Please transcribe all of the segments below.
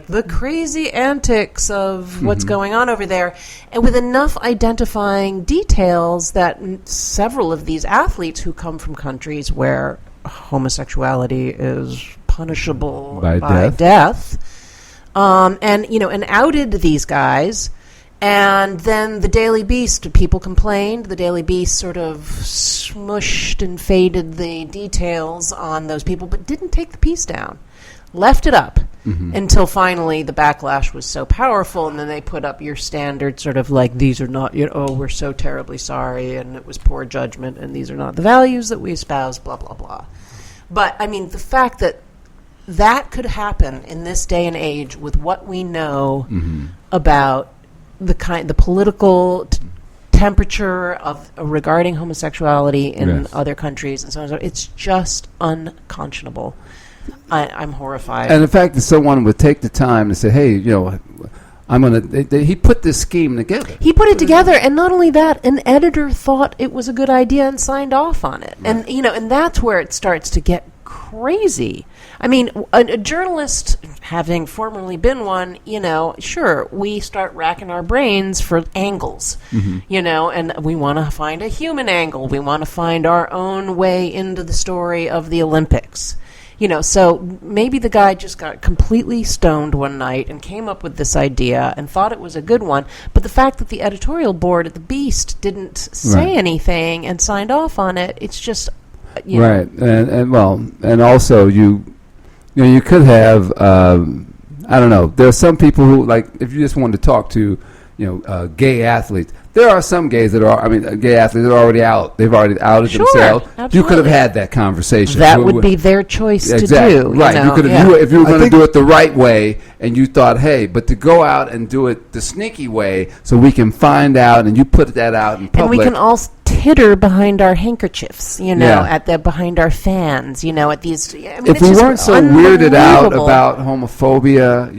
the crazy antics of what's going on over there, and with enough identifying details that several of these athletes who come from countries where homosexuality is punishable by death, and outed these guys. And then the Daily Beast, people complained. The Daily Beast sort of smushed and faded the details on those people, but didn't take the piece down. Left it up until finally the backlash was so powerful, and then they put up your standard sort of like, these are not, we're so terribly sorry, and it was poor judgment, and these are not the values that we espouse, blah, blah, blah. But, I mean, the fact that could happen in this day and age with what we know about the political temperature of regarding homosexuality in other countries and so on, it's just unconscionable. I'm horrified. And the fact that someone would take the time to say, hey, I'm going to... He put this scheme together. He put it together, and not only that, an editor thought it was a good idea and signed off on it. Right. And, and that's where it starts to get crazy. I mean, a journalist, having formerly been one, sure, we start racking our brains for angles, and we want to find a human angle. We want to find our own way into the story of the Olympics. So maybe the guy just got completely stoned one night and came up with this idea and thought it was a good one. But the fact that the editorial board at the Beast didn't say anything and signed off on it, it's just, right. And also you could have, I don't know, there are some people who, like, if you just wanted to talk to, gay athletes, there are some gays that are, gay athletes that are already out. They've already outed themselves. Absolutely. You could have had that conversation. That would be their choice to do. Right. You could have, if you were going to do it the right way, and you thought, hey, but to go out and do it the sneaky way so we can find out, and you put that out in public. And we can all titter behind our handkerchiefs, behind our fans, at these. If we weren't so weirded out about homophobia,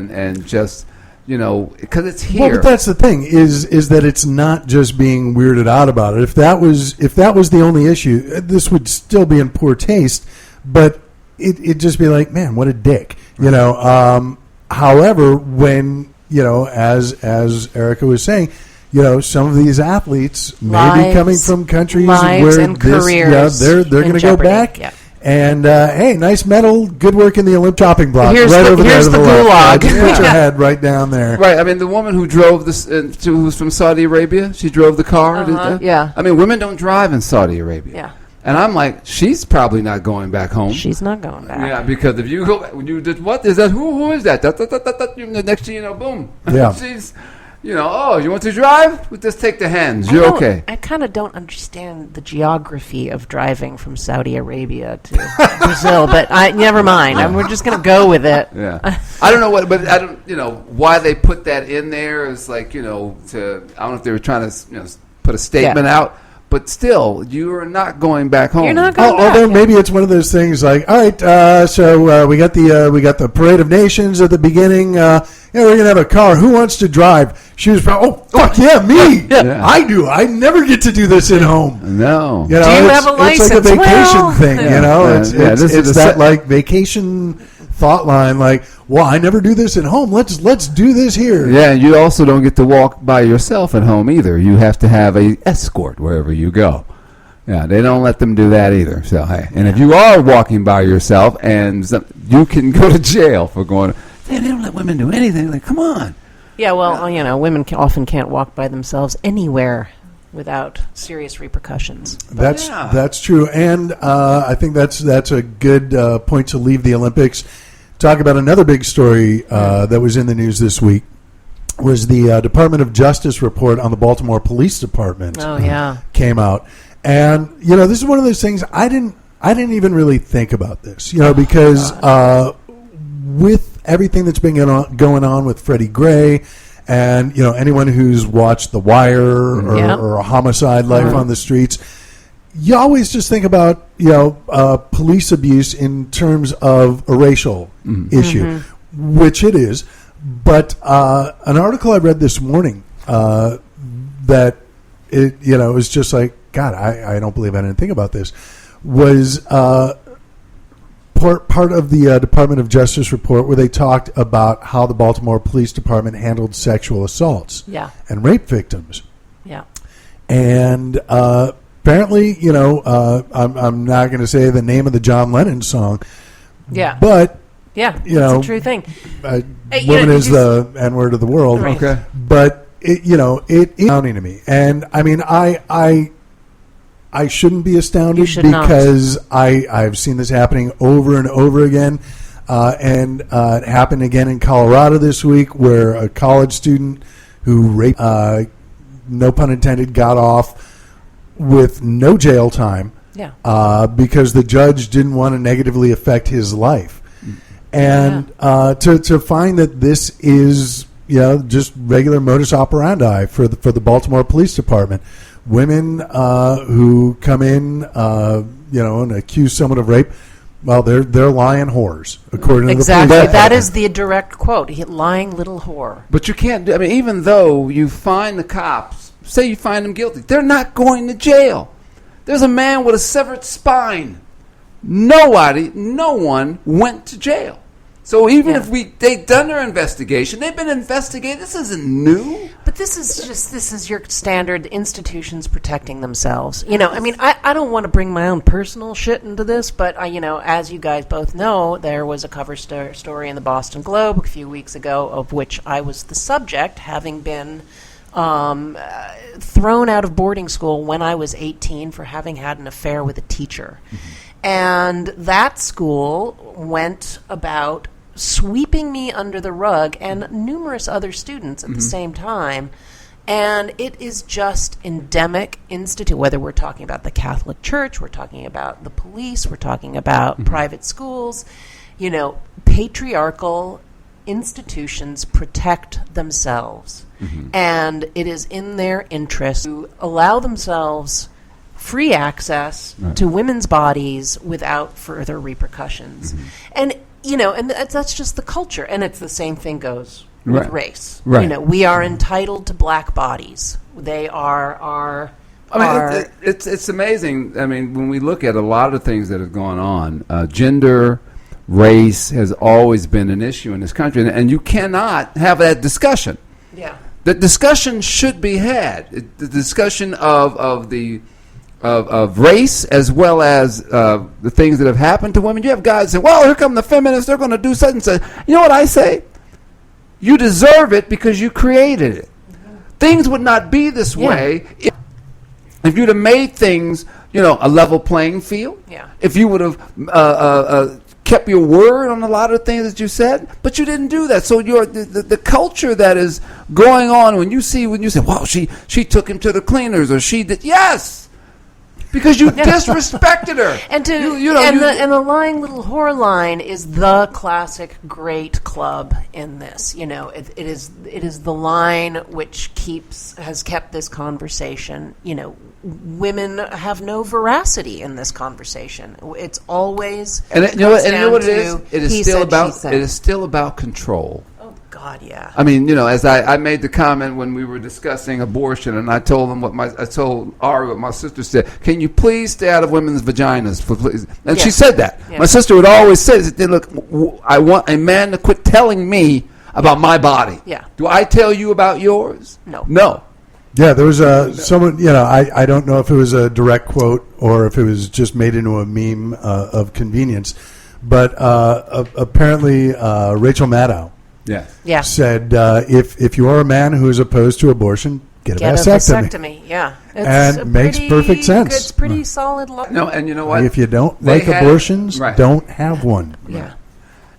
and just... because it's here. Well, but that's the thing is that it's not just being weirded out about it. If that was the only issue, this would still be in poor taste. But it'd just be like, man, what a dick, However, when as Erika was saying, some of these athletes may be coming from countries where and careers they're going to go back. Yeah. And hey, nice medal, good work in the Olympic chopping block. Here's over there to the gulag. Just put your head right down there. Right. I mean, the woman who drove this, who was from Saudi Arabia, she drove the car. Yeah. I mean, women don't drive in Saudi Arabia. Yeah. And I'm like, she's probably not going back home. She's not going back. Yeah, because if you go, when you did what is that? Who is that? The next thing you know, boom. Yeah. She's. You want to drive? We'll just take the hands. You're okay. I kind of don't understand the geography of driving from Saudi Arabia to Brazil, but never mind. We're just going to go with it. Yeah. I don't know but I don't, why they put that in there is like, I don't know if they were trying to, put a statement out. But still, you are not going back home. You're not going back. Although maybe it's one of those things like, all right, so we got the Parade of Nations at the beginning. We're gonna have a car. Who wants to drive? She was probably, fuck yeah, me. Yeah. I do. I never get to do this at home. No. Do you have a license? It's like a vacation thing. This is that like vacation thought line, like, well, I never do this at home. Let's do this here. Yeah, and you also don't get to walk by yourself at home either. You have to have a escort wherever you go. Yeah, they don't let them do that either. So hey, and if you are walking by yourself, and you can go to jail for going. They don't let women do anything. Like, come on. Yeah, well, women often can't walk by themselves anywhere without serious repercussions. That's true, and I think that's a good point to leave the Olympics. Talk about another big story that was in the news this week was the Department of Justice report on the Baltimore Police Department. Oh yeah, came out, and this is one of those things I didn't even really think about this, because with everything that's been going on with Freddie Gray. And, anyone who's watched The Wire or a Homicide Life on the Streets, you always just think about, police abuse in terms of a racial issue, which it is. But an article I read this morning that, it was just like, God, I don't believe I didn't think about this, was part of the Department of Justice report where they talked about how the Baltimore Police Department handled sexual assaults and rape victims. Yeah. And apparently, I'm not going to say the name of the John Lennon song. Yeah. But, that's a true thing. Woman is the N-word of the world. Right. Okay. But, it is astounding to me. And, I mean, I shouldn't be astounded because I've seen this happening over and over again. And it happened again in Colorado this week where a college student who raped, no pun intended, got off with no jail time because the judge didn't want to negatively affect his life. And to find that this is just regular modus operandi for the Baltimore Police Department. Women who come in, and accuse someone of rape, well, they're lying whores, according to the police. Exactly. That is the direct quote. Lying little whore. But you can't do, I mean, even though you find the cops, say you find them guilty, they're not going to jail. There's a man with a severed spine. No one went to jail. So even if they've done their investigation, they've been investigated. This isn't new. But this is your standard institutions protecting themselves. I mean, I don't want to bring my own personal shit into this, but as you guys both know, there was a cover story in the Boston Globe a few weeks ago of which I was the subject, having been thrown out of boarding school when I was 18 for having had an affair with a teacher. Mm-hmm. And that school went about sweeping me under the rug and numerous other students at the same time. And it is just endemic institute, whether we're talking about the Catholic Church, we're talking about the police, we're talking about private schools, patriarchal institutions protect themselves. And it is in their interest to allow themselves free access to women's bodies without further repercussions. And, and that's just the culture. And it's the same thing goes with race. Right. We are entitled to black bodies. They are our... It's amazing. I mean, when we look at a lot of things that have gone on, gender, race has always been an issue in this country. And you cannot have that discussion. Yeah. The discussion should be had. The discussion of race as well as the things that have happened to women. You have guys saying, well, here come the feminists. They're going to do such and such. You know what I say? You deserve it because you created it. Things would not be this way if you'd have made things, a level playing field. Yeah. If you would have kept your word on a lot of things that you said, but you didn't do that. So the culture that is going on when you say, well, she took him to the cleaners or she did, yes, because you disrespected her. And the lying little whore line is the classic great club in this. It is the line which has kept this conversation. Women have no veracity in this conversation. It's always you know what it is. It is still about control. Oh God, yeah. I mean, as I made the comment when we were discussing abortion, and I told them what my sister said. Can you please stay out of women's vaginas, please? And she said that. Yeah. My sister would always say, "Look, I want a man to quit telling me about my body. Yeah. Do I tell you about yours? No." Yeah, there was someone, I don't know if it was a direct quote or if it was just made into a meme of convenience, but apparently Rachel Maddow said, if you are a man who is opposed to abortion, get a vasectomy. Yeah. It makes perfect sense. It's pretty solid. No, and you know what? If you don't like abortions, don't have one. Yeah.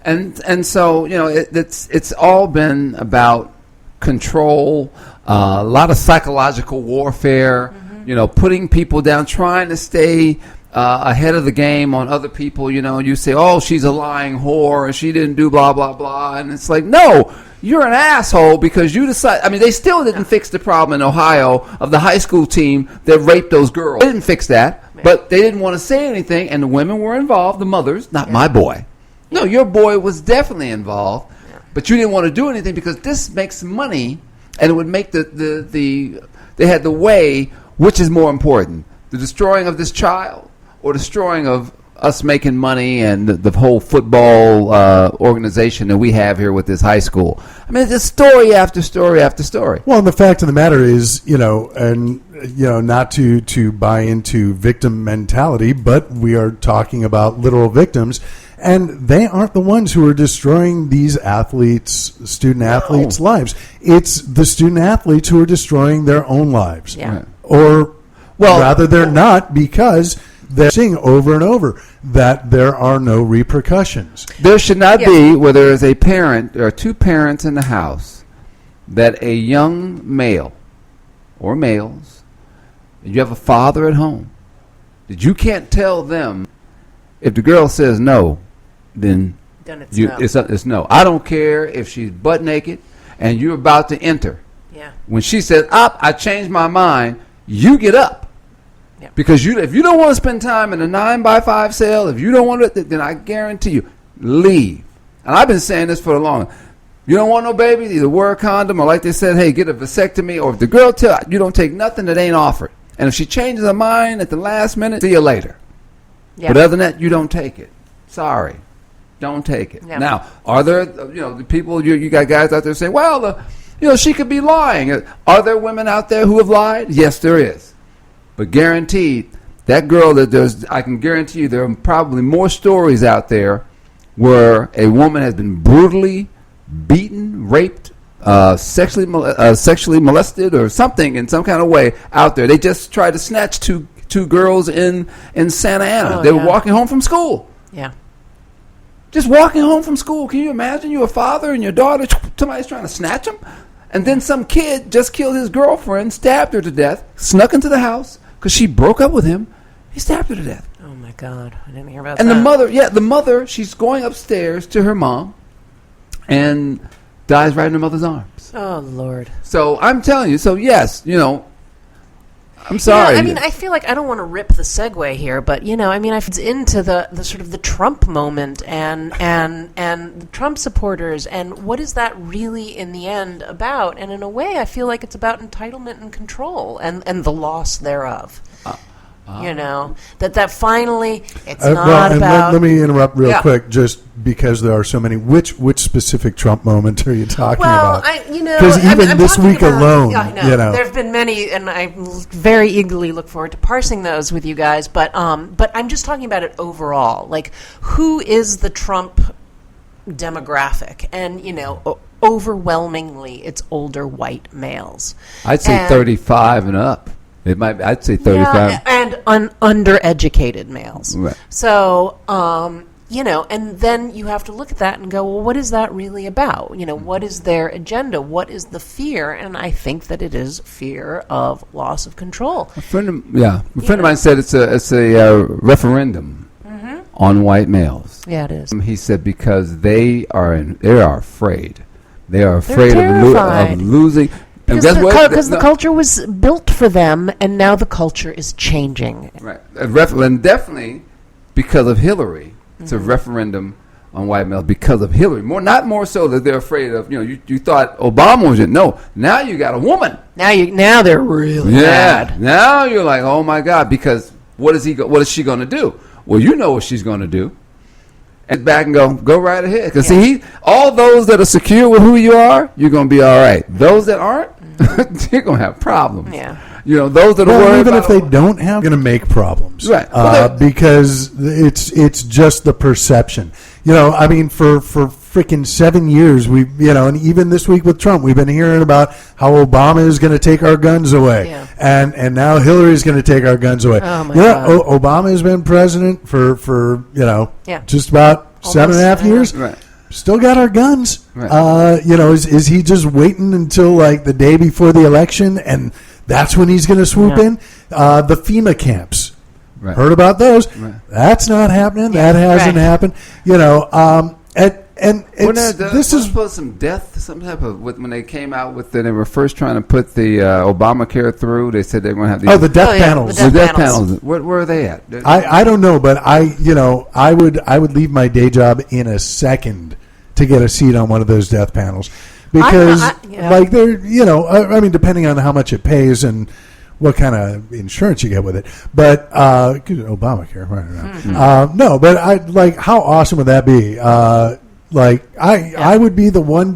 And so, it's all been about control, a lot of psychological warfare, putting people down, trying to stay ahead of the game on other people. You say, oh, she's a lying whore, and she didn't do blah, blah, blah. And it's like, no, you're an asshole because you decide. I mean, they still didn't fix the problem in Ohio of the high school team that raped those girls. They didn't fix that, but they didn't want to say anything, and the women were involved, the mothers, not my boy. No, your boy was definitely involved, but you didn't want to do anything because this makes money. And it would make they had the way, which is more important, the destroying of this child or destroying of us making money and the whole football organization that we have here with this high school. I mean, it's story after story after story. Well, and the fact of the matter is, not to buy into victim mentality, but we are talking about literal victims, and they aren't the ones who are destroying these student athletes' lives. It's the student athletes who are destroying their own lives. Yeah. Right. Or rather, they're not, because they're seeing over and over that there are no repercussions. There should not be, where there is a parent or two parents in the house, that a young male or males, you have a father at home, that you can't tell them, if the girl says no, then it's no. It's no. I don't care if she's butt naked and you're about to enter. Yeah. When she says, I changed my mind, you get up. Yeah. Because if you don't want to spend time in a 9x5 sale, if you don't want to, then I guarantee you, leave. And I've been saying this for a long time. You don't want no babies, either wear a condom, or like they said, hey, get a vasectomy, or if the girl tells you, don't take nothing that ain't offered. And if she changes her mind at the last minute, see you later. Yeah. But other than that, you don't take it. Sorry. Don't take it. Yeah. Now, are there, the people, you got guys out there saying, well, she could be lying. Are there women out there who have lied? Yes, there is. But guaranteed, that girl I can guarantee you there are probably more stories out there where a woman has been brutally beaten, raped, sexually molested, or something in some kind of way out there. They just tried to snatch two girls in Santa Ana. They were walking home from school. Yeah. Just walking home from school. Can you imagine? You're a father and your daughter, somebody's trying to snatch them? And then some kid just killed his girlfriend, stabbed her to death, snuck into the house because she broke up with him. He stabbed her to death. Oh, my God. I didn't hear about and that. And the mother, she's going upstairs to her mom and dies right in her mother's arms. Oh, Lord. So I'm telling you, yes, I'm sorry. I feel like I don't want to rip the segue here, but it's into the sort of the Trump moment and the Trump supporters, and what is that really in the end about? And in a way, I feel like it's about entitlement and control and the loss thereof. That finally it's not about. Let me interrupt real quick, just because there are so many. Which specific Trump moment are you talking about? Because even this week alone, there have been many, and I very eagerly look forward to parsing those with you guys. But I'm just talking about it overall. Like, who is the Trump demographic? And overwhelmingly, it's older white males. I'd say 35 and up. I'd say 35. And undereducated males. Right. So, and then you have to look at that and go, well, what is that really about? What is their agenda? What is the fear? And I think that it is fear of loss of control. A friend of mine said it's a referendum on white males. Yeah, it is. He said because they are afraid. They are afraid of losing. Because the culture was built for them, and now the culture is changing. Right. And definitely because of Hillary. It's a referendum on white males because of Hillary. Not more so that they're afraid of, you thought Obama was it. No, now you got a woman. Now they're really mad. Now you're like, oh my God, because what is she going to do? Well, you know what she's going to do. And back and go right ahead. Because see, all those that are secure with who you are, you're going to be all right. Those that aren't, you're going to have problems. Yeah. Those that are worried even about if they don't have, going to make problems. Right. Because it's just the perception. For freaking 7 years, and even this week with Trump, we've been hearing about how Obama is going to take our guns away. Yeah. And now Hillary is going to take our guns away. Oh my God. Obama has been president for just about 7.5 years. Right. Still got our guns. Right. Is he just waiting until like the day before the election, and that's when he's going to swoop in? The FEMA camps. Right. Heard about those? Right. That's not happening. That hasn't happened. This is some type of when they came out with they were first trying to put the Obamacare through. They said they were going to have the death panels. The death panels. Where are they at? I don't know, but I would leave my day job in a second to get a seat on one of those death panels because they're depending on how much it pays and what kind of insurance you get with it. But Obamacare, right? No, but how awesome would that be? I would be the one